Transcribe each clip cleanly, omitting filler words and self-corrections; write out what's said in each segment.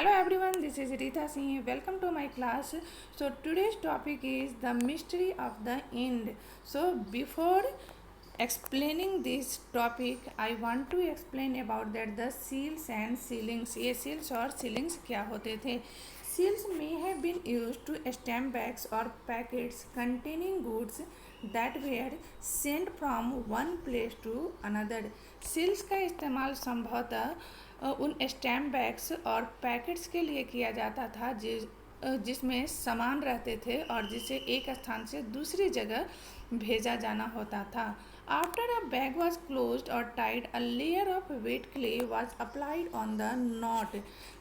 Hello everyone, this is Rita Singh. Welcome to my class. So today's topic is the mystery of the end. So before explaining this topic, I want to explain about that the seals and sealings. ये seals और sealings क्या होते थे? Seals may have been used to stamp bags or packets containing goods that were sent from one place to another. Seals का इस्तेमाल संभवतः उन stamp bags और पैकेट्स के लिए किया जाता था जिसमें सामान रहते थे और जिसे एक स्थान से दूसरी जगह भेजा जाना होता था. After a bag was closed और tied a layer of wet clay was applied on the knot.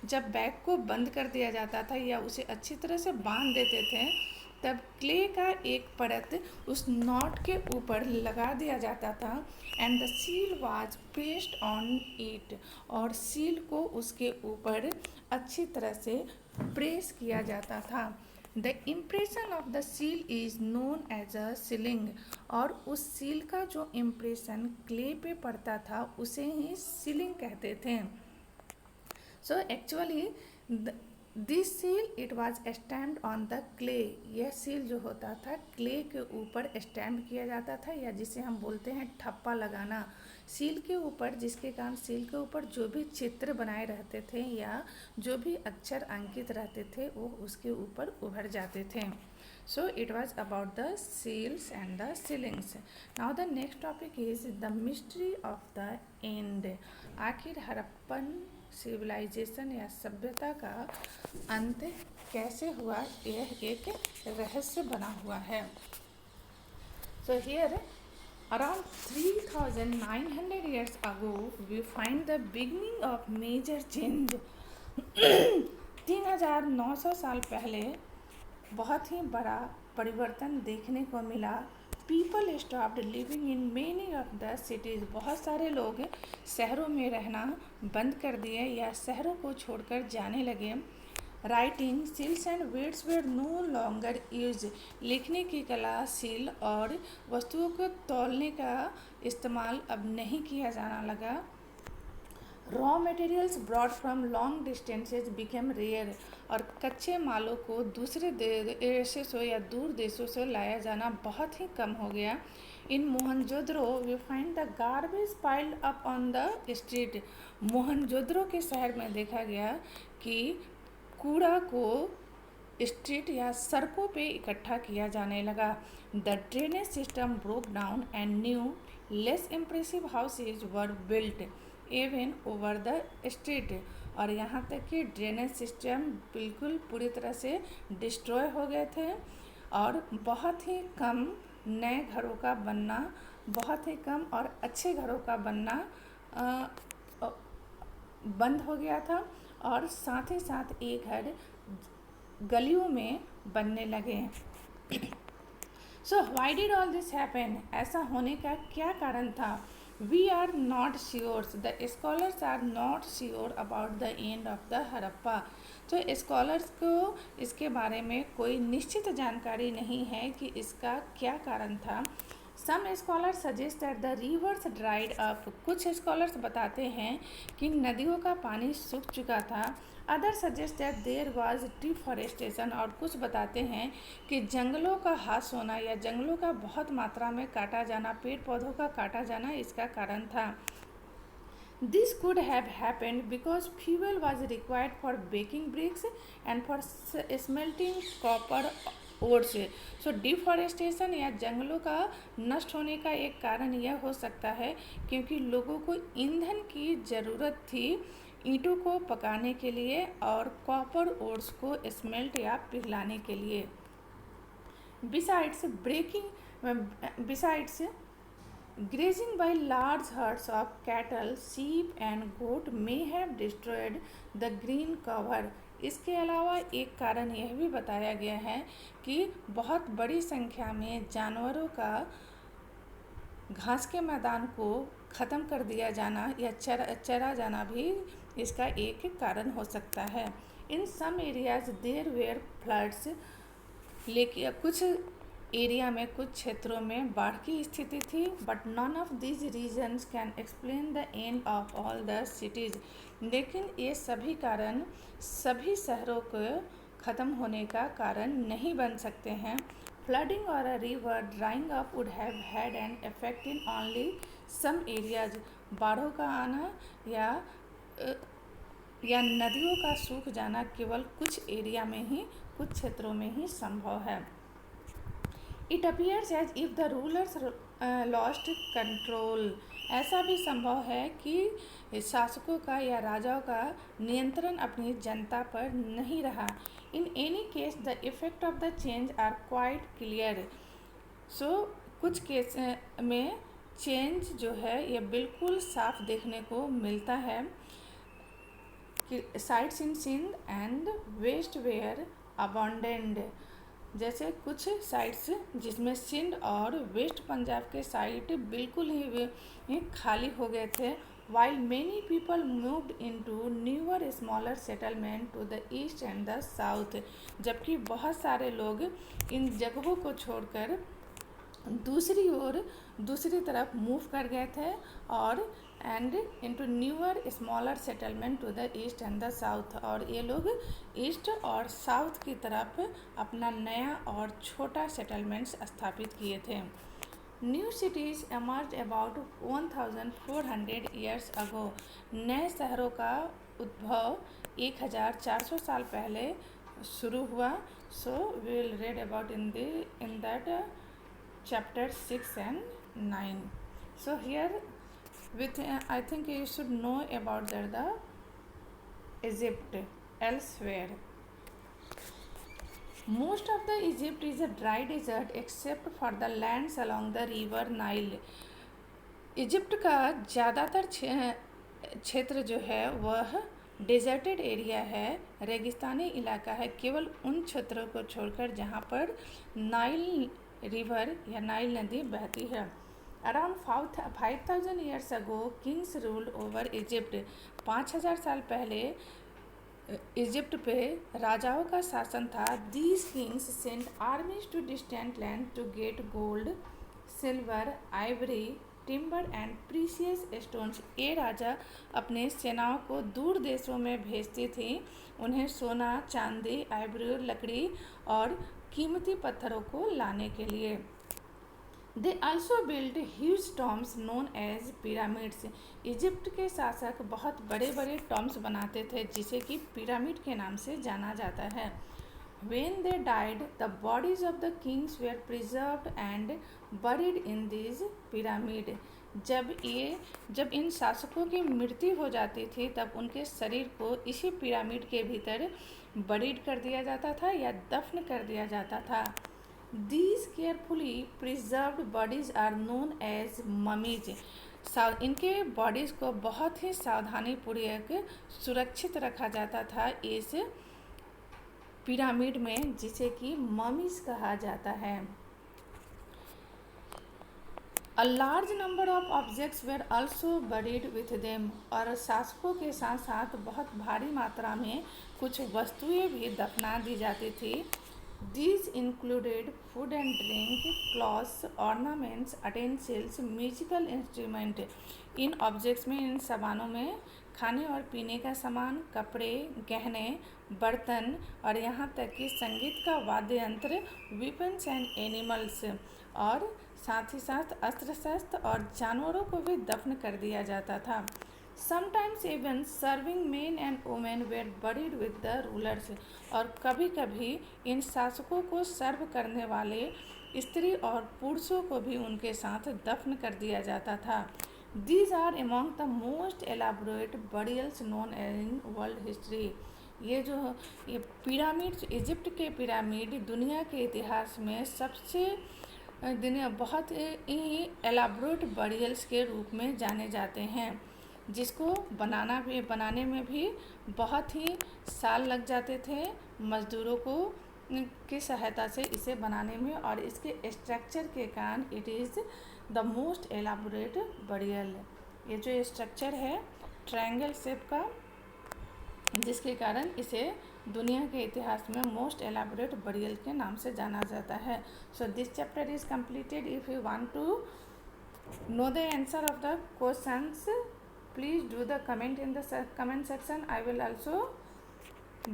जब बैग को बंद कर दिया जाता था या उसे अच्छी तरह से बांध देते थे तब क्ले का एक परत उस नॉट के ऊपर लगा दिया जाता था and the seal was paste on it. और सील को उसके ऊपर अच्छी तरह से प्रेस किया जाता था. The impression of the seal is known as a sealing. और उस सील का जो इम्प्रेशन क्ले पे पड़ता था उसे ही सीलिंग कहते थे. So actually this seal it was stamped on the clay. यह सील जो होता था क्ले के ऊपर स्टैम्प किया जाता था या जिसे हम बोलते हैं ठप्पा लगाना सील के ऊपर, जिसके कारण सील के ऊपर जो भी चित्र बनाए रहते थे या जो भी अक्षर अंकित रहते थे वो उसके ऊपर उभर जाते थे. So it was about the seals and the sealings. Now the next topic is the mystery of the end. आखिर हड़प्पन सिविलाइजेशन या सभ्यता का अंत कैसे हुआ, यह एक रहस्य बना हुआ है. So here around 3900 years ago we find the beginning of major change. 3900 साल पहले बहुत ही बड़ा परिवर्तन देखने को मिला. People stopped living in many of the cities. बहुत सारे लोग शहरों में रहना बंद कर दिए या शहरों को छोड़कर जाने लगे. Writing seals and weights were no longer use. लिखने की कला, सील और वस्तुओं को तौलने का इस्तेमाल अब नहीं किया जाना लगा. Raw materials brought from long distances became rare. और कच्चे मालों को दूसरे देशों या दूर देशों से लाया जाना बहुत ही कम हो गया. In Mohenjodaro we find the garbage piled up on the street. Mohenjodaro के शहर में देखा गया कि कूड़ा को स्ट्रीट या सड़कों पे इकट्ठा किया जाने लगा. The drainage system broke down and new less impressive houses were built even over the street. और यहाँ तक कि ड्रेनेज सिस्टम बिल्कुल पूरी तरह से डिस्ट्रॉय हो गए थे और बहुत ही कम नए घरों का बनना, बहुत ही कम और अच्छे घरों का बनना बंद हो गया था. और साथ ही साथ ये घर गलियों में बनने लगे. So why did all this happen. ऐसा होने का क्या कारण था. We are not sure. The scholars are not sure about the end of the Harappa. तो स्कॉलर्स को इसके बारे में कोई निश्चित जानकारी नहीं है कि इसका क्या कारण था. Some scholars suggest that the rivers dried up. कुछ स्कॉलर्स बताते हैं कि नदियों का पानी सूख चुका था. Other suggest that there was deforestation. और कुछ बताते हैं कि जंगलों का ह्रास होना या जंगलों का बहुत मात्रा में काटा जाना, पेड़ पौधों का काटा जाना इसका कारण था. This could have happened because fuel was required for baking bricks and for smelting copper ores. So deforestation या जंगलों का नष्ट होने का एक कारण यह हो सकता है क्योंकि लोगों को ईंधन की ज़रूरत थी ईंटों को पकाने के लिए और कॉपर ओर्स को स्मेल्ट या पिघलाने के लिए. Besides grazing by large herds of cattle, sheep and goat may have destroyed the green cover. इसके अलावा एक कारण यह भी बताया गया है कि बहुत बड़ी संख्या में जानवरों का घास के मैदान को ख़त्म कर दिया जाना या चरा जाना भी इसका एक कारण हो सकता है. In some areas there were floods. लेकिन कुछ एरिया में कुछ क्षेत्रों में बाढ़ की स्थिति थी, but none of these reasons can explain the end of all the cities. लेकिन ये सभी कारण सभी शहरों को ख़त्म होने का कारण नहीं बन सकते हैं। फ्लडिंग और a river drying up would have had an effect in only some areas. बाढ़ों का आना या नदियों का सूख जाना केवल कुछ एरिया में ही, कुछ क्षेत्रों में ही संभव है। It appears as if the rulers lost control. ऐसा भी संभव है कि शासकों का या राजाओं का नियंत्रण अपनी जनता पर नहीं रहा। In any case the effect of the change are quite clear. So कुछ केस में चेंज जो है ये बिल्कुल साफ देखने को मिलता है कि sites in Sindh and west were abandoned. जैसे कुछ साइट्स जिसमें सिंध और वेस्ट पंजाब के साइट बिल्कुल ही खाली हो गए थे। While many people moved into newer smaller settlement to the east and the south. जबकि बहुत सारे लोग इन जगहों को छोड़कर दूसरी तरफ मूव कर गए थे और and into newer smaller settlement to the east and the south. और ये लोग ईस्ट और साउथ की तरफ अपना नया और छोटा सेटलमेंट्स स्थापित किए थे। New cities emerge about 1400 years ago. नए शहरों का उद्भव 1400 साल पहले शुरू हुआ। So we will read about in that chapter 6 and 9. So here I think you should know about the Egypt elsewhere. Most of the Egypt is a dry desert except for the lands along the river Nile. Egypt का ज़्यादातर क्षेत्र जो है वह deserted area है, रेगिस्तानी इलाका है, केवल उन क्षेत्रों को छोड़कर जहाँ पर नाइल रिवर या नाइल नदी बहती है। Around 5000 years ago kings rule over Egypt. 5000 साल पहले इजिप्ट पे राजाओं का शासन था। These kings sent armies to distant land to get gold, silver, ivory, timber and precious stones. ये राजा अपने सेनाओं को दूर देशों में भेजती थी, उन्हें सोना, चांदी, आइवरी, लकड़ी और कीमती पत्थरों को लाने के लिए। They also build huge tombs known as pyramids. Egypt के शासक बहुत बड़े बड़े टॉम्स बनाते थे जिसे कि पिरामिड के नाम से जाना जाता है। When they died, the bodies of the kings were preserved and buried in these pyramid. जब इन शासकों की मृत्यु हो जाती थी तब उनके शरीर को इसी पिरामिड के भीतर बरीड कर दिया जाता था या दफन कर दिया जाता था। These carefully preserved bodies are known as mummies. इनके बॉडीज़ को बहुत ही सावधानीपूर्वक सुरक्षित रखा जाता था इस पिरामिड में, जिसे कि ममीज कहा जाता है। A large number of objects were also buried with them. और शासकों के साथ साथ बहुत भारी मात्रा में कुछ वस्तुएं भी दफना दी जाती थी। These included food and drink, clothes, ornaments, utensils, musical instrument. In objects में, इन सामानों में खाने और पीने का सामान, कपड़े, गहने, बर्तन और यहाँ तक कि संगीत का वाद्य यंत्र, वेपन्स एंड एनिमल्स, और साथ ही साथ अस्त्र शस्त्र और जानवरों को भी दफन कर दिया जाता था। Sometimes even serving main and women where buried with the rulers. और कभी कभी इन शासकों को सर्व करने वाले स्त्री और पुरुषों को भी उनके साथ दफन कर दिया जाता था। These are among the most elaborate burials known in world history. ये पिरामिड, इजिप्ट के पिरामिड दुनिया के इतिहास में सबसे बहुत ही एलाबोरेट बरियल्स के रूप में जाने जाते हैं, जिसको बनाने में भी बहुत ही साल लग जाते थे मज़दूरों को की सहायता से इसे बनाने में। और इसके स्ट्रक्चर के कारण it is the most elaborate burial. ये जो स्ट्रक्चर है ट्रायंगल शेप का, जिसके कारण इसे दुनिया के इतिहास में मोस्ट एलाबोरेट बरियल के नाम से जाना जाता है. So this chapter is completed. If you want to know the answer of the questions, please do the comment in the comment section. I will also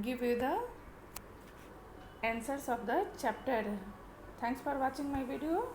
give you the answers of the chapter. Thanks for watching my video.